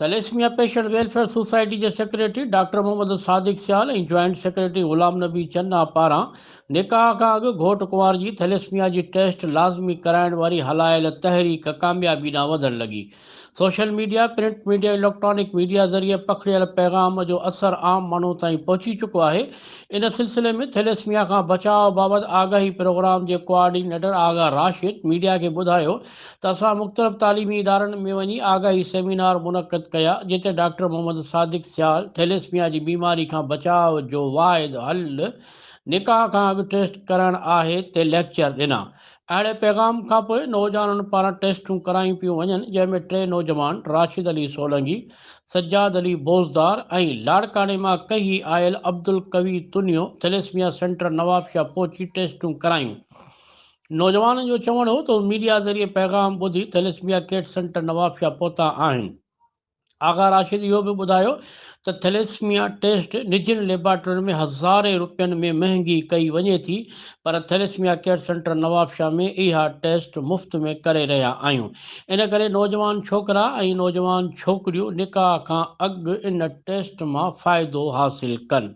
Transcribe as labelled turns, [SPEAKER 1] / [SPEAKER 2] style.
[SPEAKER 1] Thalassaemia patient welfare society के secretary doctor Mohammad सादिक सियाल ऐं joint secretary Ghulam Nabi चन्ना पारां निकाह खां अॻु घोट कुंवार जी थैलेसीमिया जी टेस्ट लाज़मी कराइण वारी हलायल तहरीक कामयाबी ॾांहुं वधण लॻी। Social media, print media, electronic media ज़रिए पखिड़ियल पैगाम जो असर आम माण्हू ताईं पहुची चुको आहे। इन सिलसिले में थैलेसीमिया खां बचाव बाबति आगाही प्रोग्राम जे कोआर्डिनेटर आगा राशिद मीडिया खे ॿुधायो त असां मुख़्तलिफ़ तालीमी इदारनि में वञी आगाही सेमिनार मुनक़िद कया, जिते डॉक्टर मोहम्मद सादिक सियाल थैलेसीमिया जी बीमारी खां बचाव जो वाहिद हल निकाह खां अॻु टेस्ट करणु आहे ते लेक्चर ॾिना। अहिड़े पैगाम खां पोइ नौजवाननि पारां टेस्टूं करायूं पियूं वञनि, जंहिंमें 3 नौजवान राशिद अली सोलंगी, सज्जाद अली बोज़दार ऐं लाड़काने मां कही आयल अब्दुल कवी तुनियो थैलेसीमिया सेंटर नवाबशाह पहुची टेस्टूं करायूं। नौजवाननि जो चवणु हो त मीडिया ज़रिए पैगाम ॿुधी थैलेसीमिया केयर सेंटर नवाबशाह पहुता आहिनि। आगा राशिद इहो बि ॿुधायो त थैलेसीमिया टेस्ट निजियुनि लेबॉर्ट्रियुनि में हज़ारे रुपयनि में महांगी कई वञे थी, पर थैलेसीमिया केयर सेंटर नवाबशाह में इहा टेस्ट मुफ़्त में करे रहिया आहियूं। इन करे नौजवान छोकिरा ऐं नौजवान छोकिरियूं निकाह खां अॻु इन टेस्ट मां फ़ाइदो हासिलु कनि।